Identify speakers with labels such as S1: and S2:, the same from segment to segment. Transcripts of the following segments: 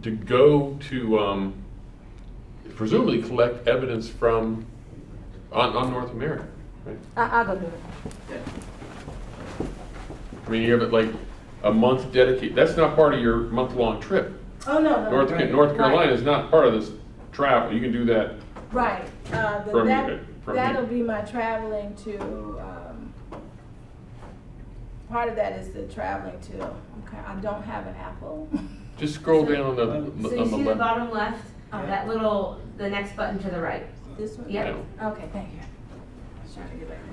S1: to go to presumably collect evidence from on North America, right?
S2: I'll go do it.
S3: Yeah.
S1: I mean, you have like a month dedicated. That's not part of your month-long trip.
S2: Oh, no.
S1: North Carolina is not part of this travel. You can do that.
S2: Right.
S1: From
S2: That'll be my traveling to, part of that is the traveling to, okay, I don't have an Apple.
S1: Just scroll down on the
S4: So you see the
S1: left.
S4: bottom left, that little, the next button to the right.
S2: This one?
S4: Yep.
S2: Okay, thank you. I was trying to get back there.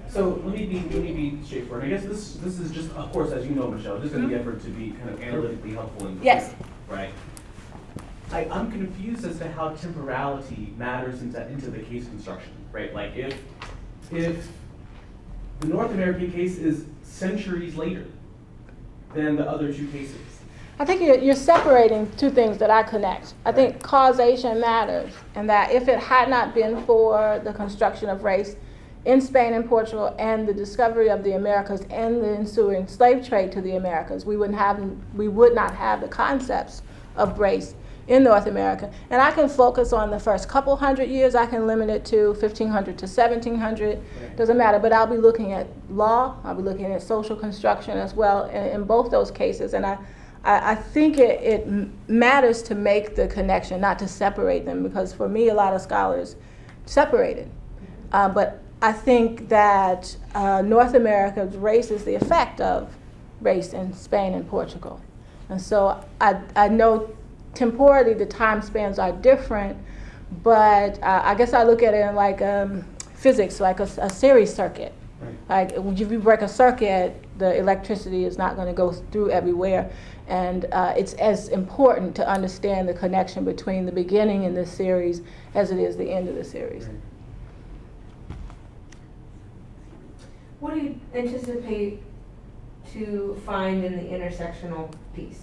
S3: So let me be straightforward. I guess this is just, of course, as you know, Michelle, just in the effort to be kind of analytically helpful and
S2: Yes.
S3: right. I'm confused as to how temporality matters into the case construction, right? Like if the North American case is centuries later than the other two cases.
S2: I think you're separating two things that I connect. I think causation matters, and that if it had not been for the construction of race in Spain and Portugal and the discovery of the Americas and the ensuing slave trade to the Americas, we would not have the concepts of race in North America. And I can focus on the first couple hundred years. I can limit it to 1500 to 1700. Doesn't matter, but I'll be looking at law. I'll be looking at social construction as well in both those cases. And I think it matters to make the connection, not to separate them, because for me, a lot of scholars separate it. But I think that North America's race is the effect of race in Spain and Portugal. And so I know temporally the time spans are different, but I guess I look at it in like physics, like a series circuit.
S3: Right.
S2: Like if you break a circuit, the electricity is not going to go through everywhere. And it's as important to understand the connection between the beginning in this series as it is the end of the series.
S3: Right.
S4: What do you anticipate to find in the intersectional piece?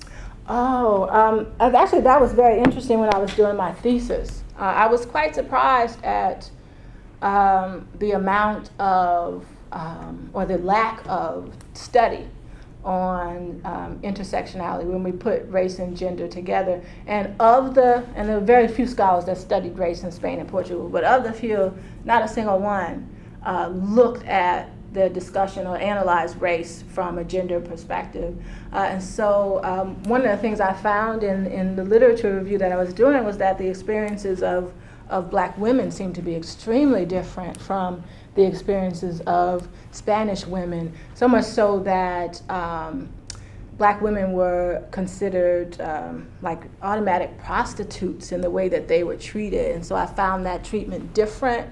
S2: Oh, actually that was very interesting when I was doing my thesis. I was quite surprised at the amount of, or the lack of study on intersectionality when we put race and gender together. And there were very few scholars that studied race in Spain and Portugal, but of the few, not a single one looked at the discussion or analyzed race from a gender perspective. And so one of the things I found in the literature review that I was doing was that the experiences of Black women seemed to be extremely different from the experiences of Spanish women, so much so that Black women were considered like automatic prostitutes in the way that they were treated. And so I found that treatment different,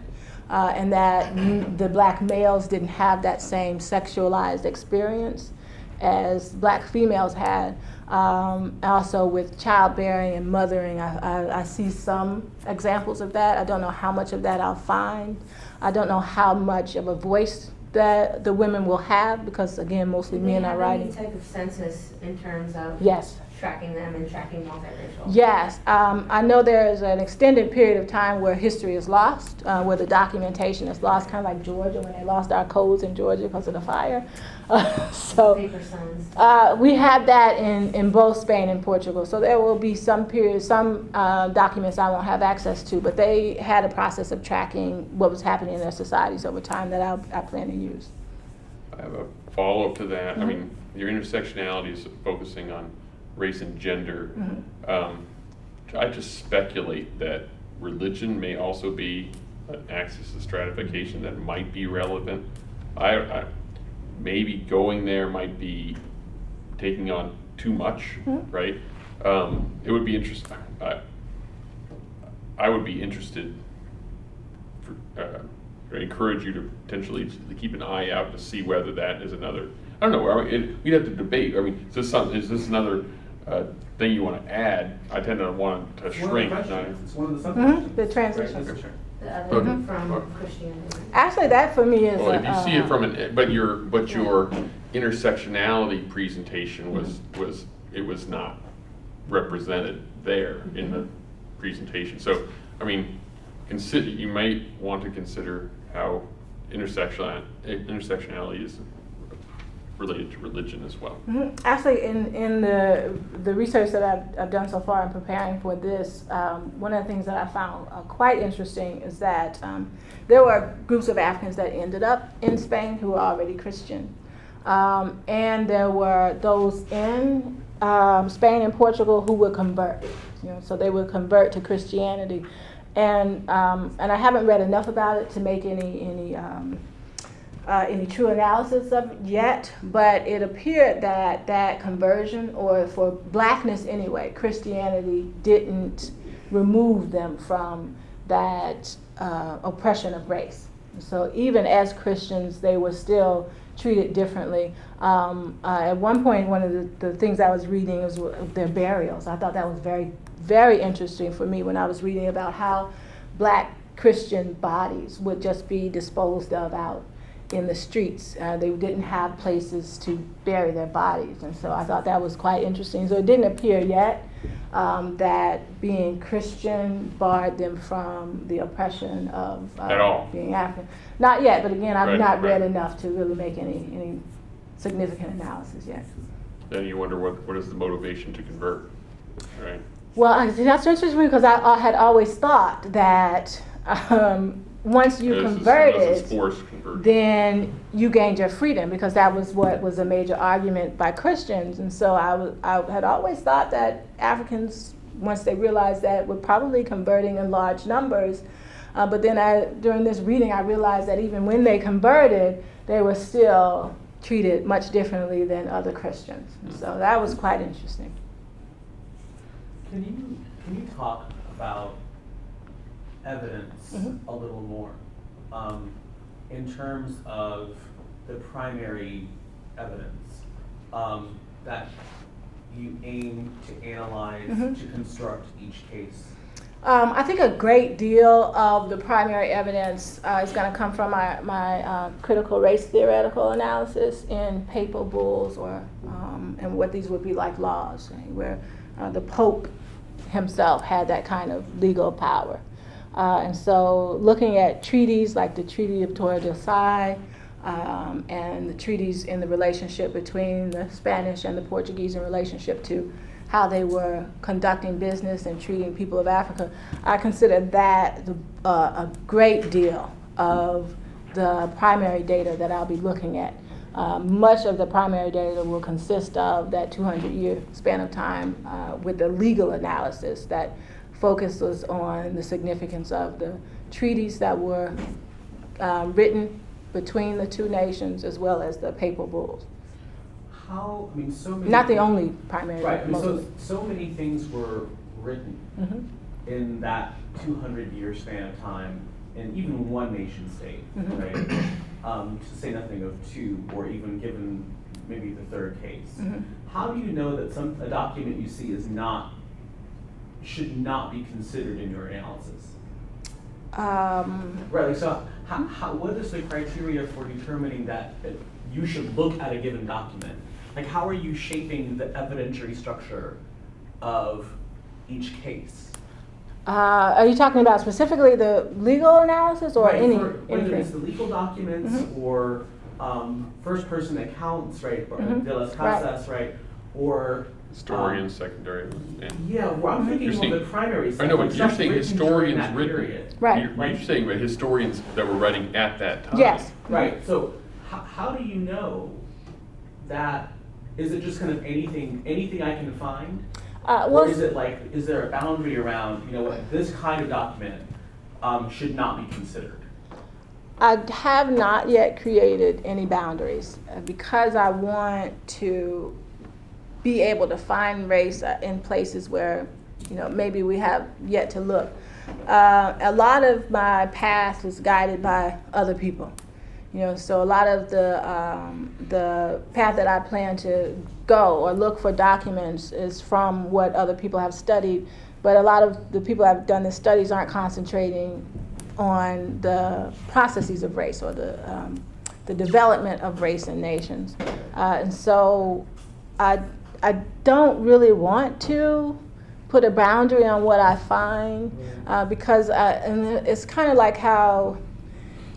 S2: and that the Black males didn't have that same sexualized experience as Black females had. Also with childbearing and mothering, I see some examples of that. I don't know how much of that I'll find. I don't know how much of a voice that the women will have, because again, mostly men are writing.
S4: Any type of census in terms of
S2: Yes.
S4: tracking them and tracking multiracial?
S2: Yes, I know there is an extended period of time where history is lost, where the documentation is lost, kind of like Georgia when they lost our codes in Georgia because of the fire. So
S4: Paper sons.
S2: we have that in both Spain and Portugal. So there will be some periods, some documents I won't have access to, but they had a process of tracking what was happening in their societies over time that I plan to use.
S1: I have a follow-up to that. I mean, your intersectionality is focusing on race and gender. I just speculate that religion may also be an axis of stratification that might be relevant. I maybe going there might be taking on too much, right? It would be interesting. I would be interested. I encourage you to potentially to keep an eye out to see whether that is another. I don't know. We'd have to debate. I mean, is this another thing you want to add? I tend to want to shrink.
S3: It's one of the sub-questions.
S2: The transition.
S3: Right, that's sure.
S4: The other from Christianity.
S2: Actually, that for me is.
S1: Well, if you see it from but your intersectionality presentation was not represented there in the presentation. So, I mean, you might want to consider how intersectionality is related to religion as well.
S2: Actually, in the research that I've done so far in preparing for this, one of the things that I found quite interesting is that there were groups of Africans that ended up in Spain who were already Christian. And there were those in Spain and Portugal who would convert, so they would convert to Christianity. And I haven't read enough about it to make any true analysis of it yet, but it appeared that conversion, or for blackness anyway, Christianity didn't remove them from that oppression of race. So even as Christians, they were still treated differently. At one point, one of the things I was reading was their burials. I thought that was very, very interesting for me when I was reading about how black Christian bodies would just be disposed of out in the streets. They didn't have places to bury their bodies, and so I thought that was quite interesting. So it didn't appear yet that being Christian barred them from the oppression of
S1: At all.
S2: being African. Not yet, but again, I've
S1: Right,
S2: not read
S1: right.
S2: enough to really make any significant analysis yet.
S1: Then you wonder what is the motivation to convert, right?
S2: Well, that's interesting because I had always thought that once you
S1: Unless
S2: converted,
S1: it's forced conversion.
S2: then you gained your freedom, because that was what was a major argument by Christians. And so I had always thought that Africans, once they realized that, were probably converting in large numbers. But then during this reading, I realized that even when they converted, they were still treated much differently than other Christians. And so that was quite interesting.
S3: Can you talk about evidence a little more in terms of the primary evidence that you aim to analyze to construct each case?
S2: I think a great deal of the primary evidence is going to come from my critical race theoretical analysis in papal bulls, or and what these would be like laws, right, where the Pope himself had that kind of legal power. And so looking at treaties like the Treaty of Tordesillas and the treaties in the relationship between the Spanish and the Portuguese in relationship to how they were conducting business and treating people of Africa, I consider that a great deal of the primary data that I'll be looking at. Much of the primary data will consist of that 200-year span of time with the legal analysis that focuses on the significance of the treaties that were written between the two nations, as well as the papal bulls.
S3: So many.
S2: Not the only primary.
S3: Right.
S2: Most
S3: So many things were written in that 200-year span of time, in even one nation state, right? To say nothing of two, or even given maybe the third case. How do you know that a document you see should not be considered in your analysis? Right. So, what is the criteria for determining that you should look at a given document? Like, how are you shaping the evidentiary structure of each case?
S2: Are you talking about specifically the legal analysis, or
S3: Right,
S2: anything?
S3: whether it's the legal documents or first-person accounts, right, or de las casas, right, or
S1: Historians, secondary.
S3: yeah, well, I'm thinking
S1: You're
S3: of the primary.
S1: I know, but you're
S3: stuff
S1: saying
S3: written during
S1: historians
S3: that
S1: written.
S3: period.
S2: Right.
S1: You're saying about historians that were writing at that time.
S2: Yes.
S3: Right. So how do you know that? Is it just kind of anything I can find? Or is it like, is there a boundary around, this kind of document should not be considered?
S2: I have not yet created any boundaries because I want to be able to find race in places where, maybe we have yet to look. A lot of my path was guided by other people. So a lot of the path that I plan to go or look for documents is from what other people have studied, but a lot of the people that have done the studies aren't concentrating on the processes of race or the development of race in nations. And so I don't really want to put a boundary on what I find because and it's kind of like how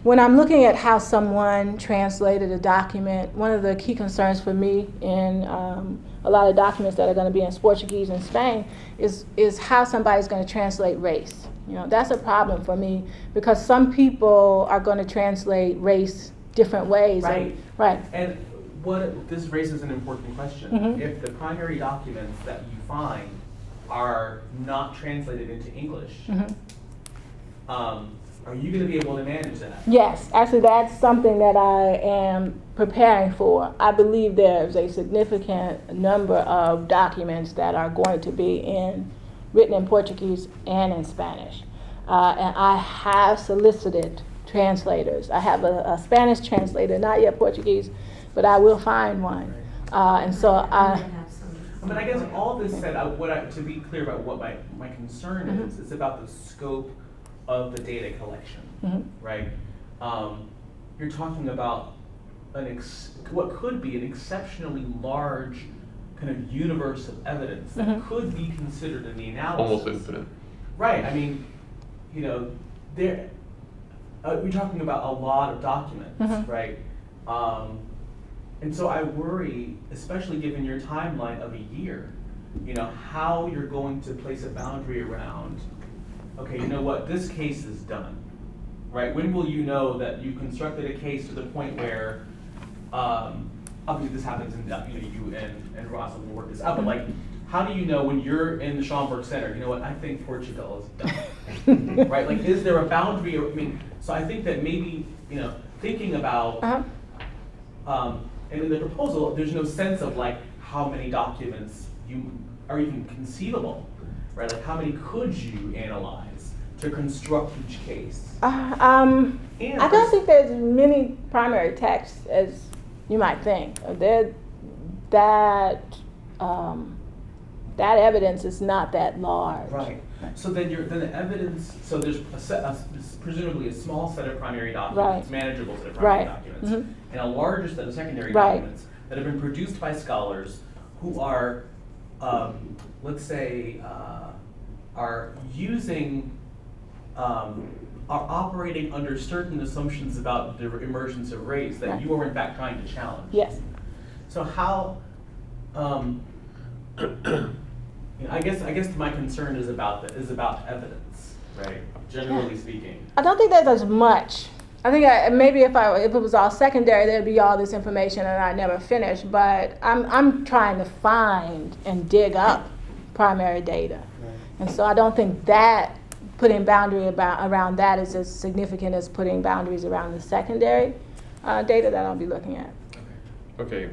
S2: when I'm looking at how someone translated a document, one of the key concerns for me in a lot of documents that are going to be in Portuguese and Spain is how somebody's going to translate race. You know, that's a problem for me because some people are going to translate race different ways.
S3: Right.
S2: Right.
S3: And this raises an important question.
S2: Mhm.
S3: If the primary documents that you find are not translated into English,
S2: Mhm.
S3: Are you going to be able to manage that?
S2: Yes, actually that's something that I am preparing for. I believe there's a significant number of documents that are going to be written in Portuguese and in Spanish. And I have solicited translators. I have a Spanish translator, not yet Portuguese, but I will find one. And so I,
S3: But I guess all this said, to be clear about what my concern is, it's about the scope of the data collection, right? You're talking about what could be an exceptionally large kind of universe of evidence that could be considered in the analysis.
S1: Almost infinite.
S3: Right. I mean, you know, we're talking about a lot of documents, right? And so I worry, especially given your timeline of a year, you know, how you're going to place a boundary around, okay, you know what, this case is done, right? When will you know that you constructed a case to the point where, obviously this happens in, you and Ross will work this out, but like, how do you know when you're in the Schomburg Center, you know what, I think Portugal is done, right? Like, is there a boundary, I mean, so I think that maybe, you know, thinking about, and in the proposal, there's no sense of like how many documents you are even conceivable, right? Like how many could you analyze to construct each case?
S2: I don't think there's many primary texts as you might think. That evidence is not that large.
S3: Right. So then the evidence. So there's presumably a small set of primary documents, manageable set of primary documents, and a larger set of secondary documents that have been produced by scholars who are, let's say, are using, are operating under certain assumptions about the emergence of race that you are in fact trying to challenge.
S2: Yes.
S3: So how? I guess my concern is about evidence, right? Generally speaking.
S2: I don't think there's as much. I think maybe if it was all secondary, there'd be all this information and I'd never finish. But I'm trying to find and dig up primary data, and so I don't think that putting boundary around that is as significant as putting boundaries around the secondary data that I'll be looking at.
S1: Okay.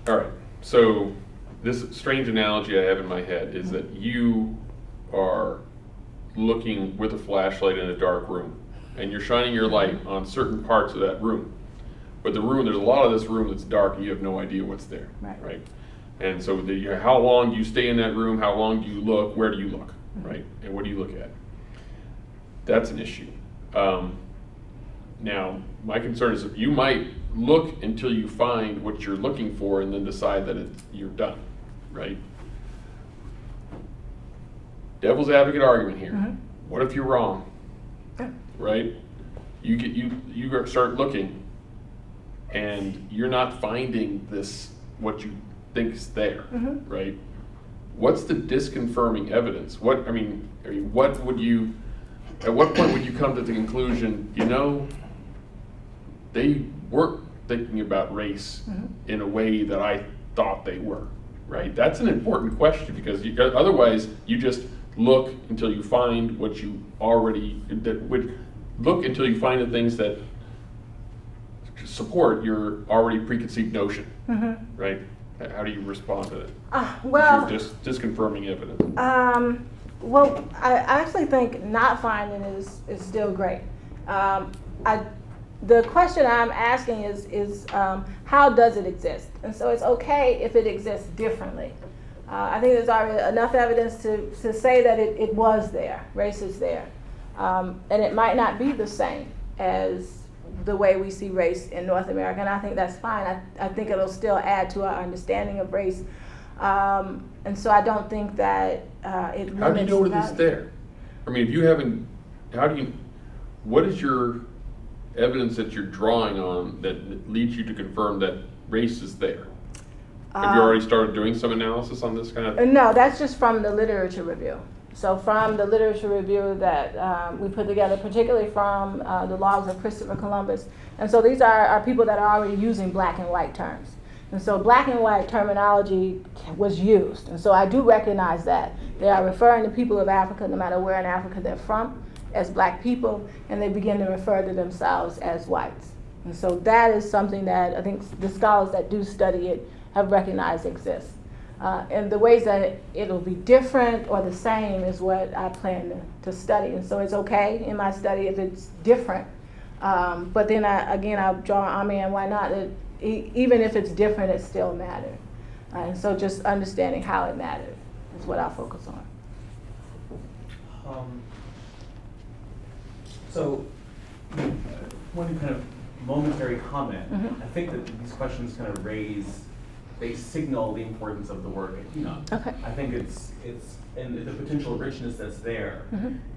S1: All right. So this strange analogy I have in my head is that you are looking with a flashlight in a dark room and you're shining your light on certain parts of that room. But there's a lot of this room that's dark and you have no idea what's there, right? And so how long do you stay in that room? How long do you look? Where do you look, right? And what do you look at? That's an issue. Now, my concern is that you might look until you find what you're looking for and then decide that you're done, right? Devil's advocate argument here. What if you're wrong, right? You start looking and you're not finding what you think is there, right? What's the disconfirming evidence? At what point would you come to the conclusion, they weren't thinking about race in a way that I thought they were, right? That's an important question because otherwise you just look until you find what you look until you find the things that support your already preconceived notion, right? How do you respond to that?
S2: Well,
S1: just disconfirming evidence.
S2: Well, I actually think not finding is still great. The question I'm asking is how does it exist? And so it's okay if it exists differently. I think there's already enough evidence to say that it was there, race is there. And it might not be the same as the way we see race in North America, and I think that's fine. I think it'll still add to our understanding of race. And so I don't think that it limits.
S1: How do you know it's there? I mean, if you haven't, what is your evidence that you're drawing on that leads you to confirm that race is there? Have you already started doing some analysis on this kind of?
S2: No, that's just from the literature review. So from the literature review that we put together, particularly from the logs of Christopher Columbus. And so these are people that are already using black and white terms. And so black and white terminology was used. And so I do recognize that. They are referring to people of Africa, no matter where in Africa they're from, as black people, and they begin to refer to themselves as whites. And so that is something that I think the scholars that do study it have recognized exists. And the ways that it'll be different or the same is what I plan to study. And so it's okay in my study if it's different. But then I'll draw amen, why not? Even if it's different, it still matters. And so just understanding how it matters is what I'll focus on.
S3: So, one kind of momentary comment. I think that these questions kind of they signal the importance of the work at Enoch.
S2: Okay.
S3: I think it's and the potential richness that's there.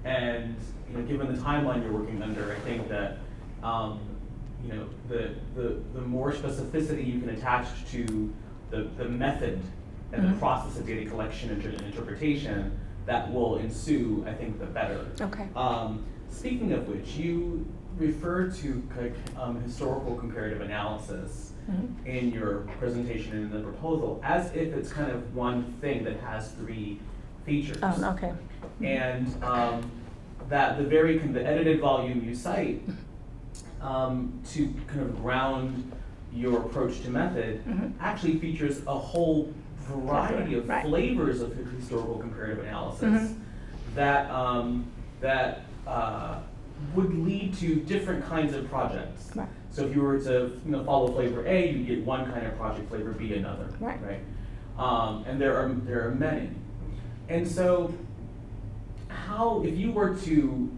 S3: And given the timeline you're working under, I think that the more specificity you can attach to the method and the process of data collection and interpretation that will ensue, I think the better.
S2: Okay.
S3: Speaking of which, you refer to historical comparative analysis in your presentation and in the proposal as if it's kind of one thing that has three features.
S2: Oh, okay.
S3: And that the edited volume you cite to kind of ground your approach to method actually features a whole variety of flavors of historical comparative analysis that would lead to different kinds of projects.
S2: Right.
S3: So if you were to follow flavor A, you get one kind of project, flavor B another.
S2: Right.
S3: And there are many. And so if you were to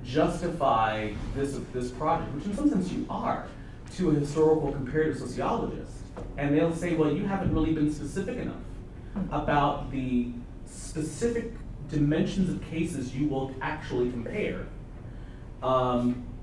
S3: justify this project, which in some sense you are, to a historical comparative sociologist, and they'll say, well, you haven't really been specific enough about the specific dimensions of cases you will actually compare.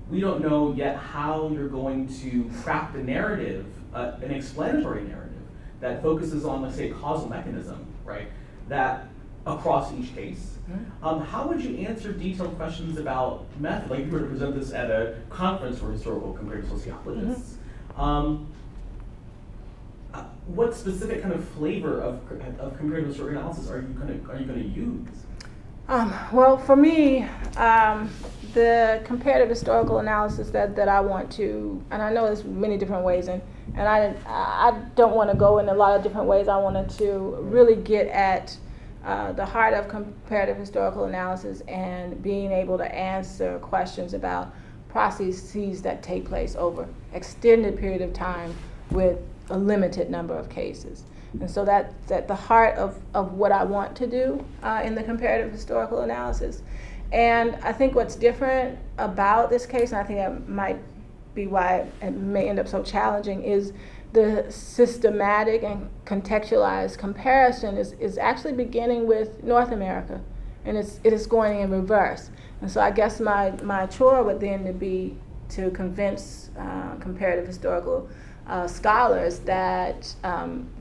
S3: We don't know yet how you're going to craft a narrative, an explanatory narrative that focuses on, let's say, a causal mechanism, right? That across each case. How would you answer detailed questions about method? Like if you were to present this at a conference for historical comparative sociologists. What specific kind of flavor of comparative historical analysis are you going to use?
S2: Well, for me, the comparative historical analysis that I want to, and I know there's many different ways, and I don't want to go in a lot of different ways. I wanted to really get at the heart of comparative historical analysis and being able to answer questions about processes that take place over extended period of time with a limited number of cases. And so that's at the heart of what I want to do in the comparative historical analysis. And I think what's different about this case, and I think that might be why it may end up so challenging, is the systematic and contextualized comparison is actually beginning with North America, and it is going in reverse. And so I guess my chore would then be to convince comparative historical scholars that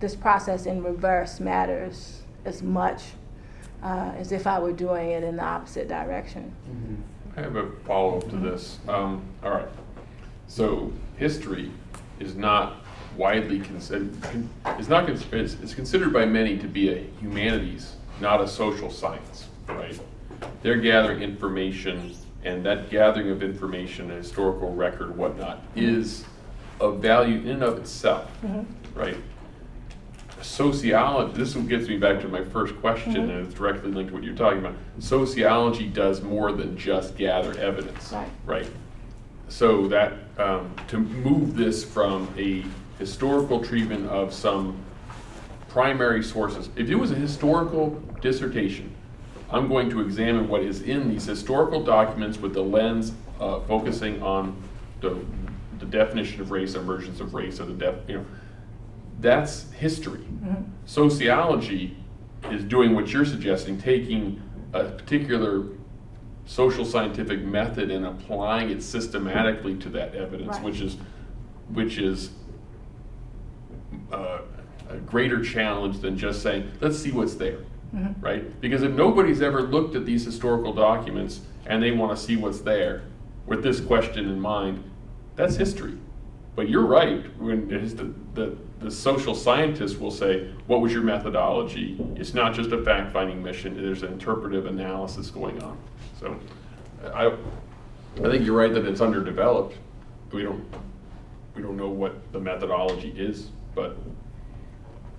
S2: this process in reverse matters as much as if I were doing it in the opposite direction.
S1: I have a follow-up to this. All right. So history is not widely considered. It's considered by many to be a humanities, not a social science. Right? They're gathering information, and that gathering of information, a historical record, whatnot, is of value in and of itself, right? Sociology, this one gets me back to my first question, and it's directly linked to what you're talking about. Sociology does more than just gather evidence, right? So that, to move this from a historical treatment of some primary sources, if it was a historical dissertation, I'm going to examine what is in these historical documents with the lens focusing on the definition of race, emergence of race, or that's history. Sociology is doing what you're suggesting, taking a particular social scientific method and applying it systematically to that evidence,
S2: Right.
S1: which is a greater challenge than just saying, let's see what's there, right? Because if nobody's ever looked at these historical documents and they want to see what's there with this question in mind, that's history. But you're right, when it is the social scientists will say, what was your methodology? It's not just a fact-finding mission, there's an interpretive analysis going on. So I think you're right that it's underdeveloped. We don't know what the methodology is, but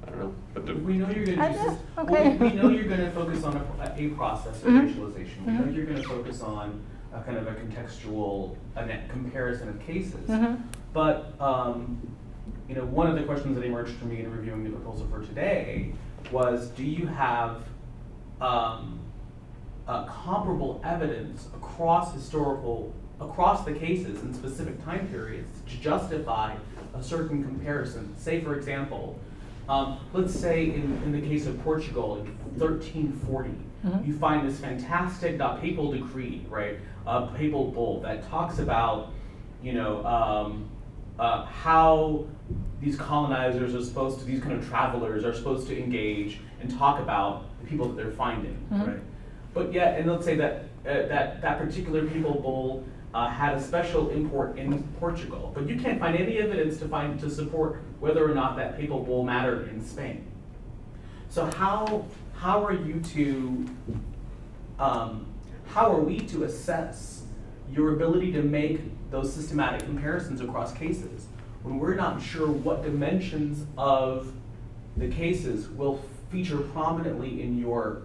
S1: I don't know. But
S3: We know you're going
S2: I
S3: to
S2: know,
S3: well,
S2: okay.
S3: we know you're going to focus on a process of
S2: Mhm.
S3: racialization. We know you're going to focus on a kind of a contextual comparison of cases.
S2: Mhm.
S3: But you know, one of the questions that emerged for me in reviewing the proposal for today was, do you have comparable evidence across the cases in specific time periods to justify a certain comparison? Say, for example, let's say in the case of Portugal in 1340, you find this fantastic papal decree, right? A papal bull that talks about, you know, how these colonizers are supposed to, these kind of travelers are supposed to engage and talk about the people that they're finding, right? But yet, and let's say that that particular papal bull had a special import in Portugal, but you can't find any evidence to support whether or not that papal bull mattered in Spain. So how are you to how are we to assess your ability to make those systematic comparisons across cases when we're not sure what dimensions of the cases will feature prominently in your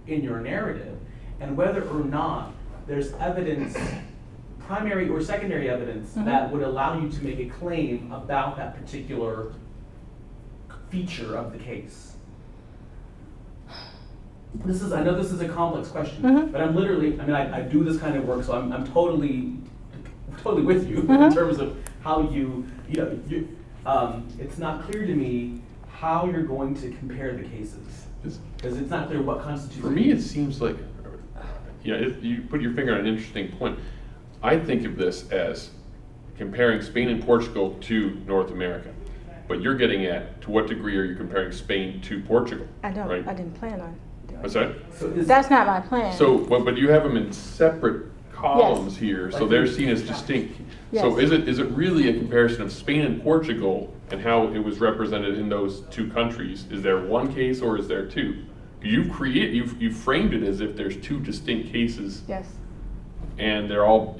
S3: narrative, and whether or not there's evidence, primary or secondary evidence, that would allow you to make a claim about that particular feature of the case? I know this is a complex question, but I'm literally, I mean, I do this kind of work, so I'm totally with you in terms of how you it's not clear to me how you're going to compare the cases, because it's not clear what constitutes.
S1: For me, it seems like, you put your finger on an interesting point. I think of this as comparing Spain and Portugal to North America, but you're getting at, to what degree are you comparing Spain to Portugal?
S2: I don't.
S1: Right?
S2: I didn't plan on doing
S1: What's that?
S3: So
S2: That's not my plan.
S1: So, but you have them in separate columns here, so they're seen as distinct. So
S2: Yes.
S1: is it really a comparison of Spain and Portugal and how it was represented in those two countries? Is there one case or is there two? You've framed it as if there's two distinct cases,
S2: Yes.
S1: and they're all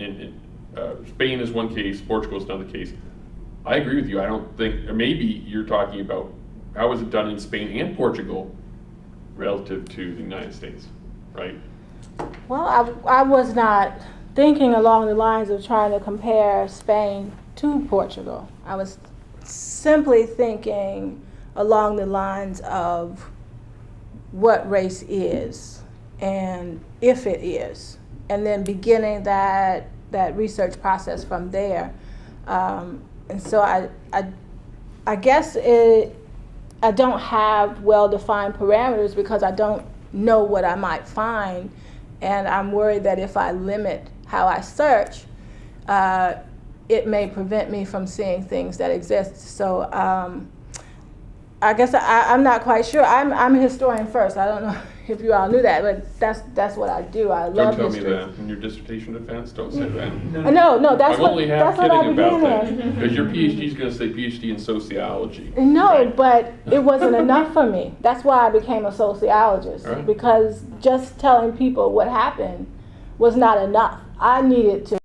S1: Spain is one case, Portugal is another case. I agree with you. I don't think, or maybe you're talking about how was it done in Spain and Portugal relative to the United States, right?
S2: Well, I was not thinking along the lines of trying to compare Spain to Portugal. I was simply thinking along the lines of what race is and if it is, and then beginning that research process from there. And so I guess I don't have well-defined parameters because I don't know what I might find, and I'm worried that if I limit how I search, it may prevent me from seeing things that exist. So I guess I'm not quite sure. I'm a historian first. I don't know if you all knew that, but that's what I do. I
S1: Don't
S2: love
S1: tell
S2: history.
S1: me that in your dissertation defense. Don't say that.
S2: No, that's
S1: I'm
S2: what
S1: only half
S2: that's what I
S1: kidding about
S2: began
S1: that
S2: in.
S1: because your PhD is going to say PhD in sociology.
S2: No,
S1: Right.
S2: but it wasn't enough for me. That's why I became a sociologist,
S1: All right.
S2: because just telling people what happened was not enough. I needed to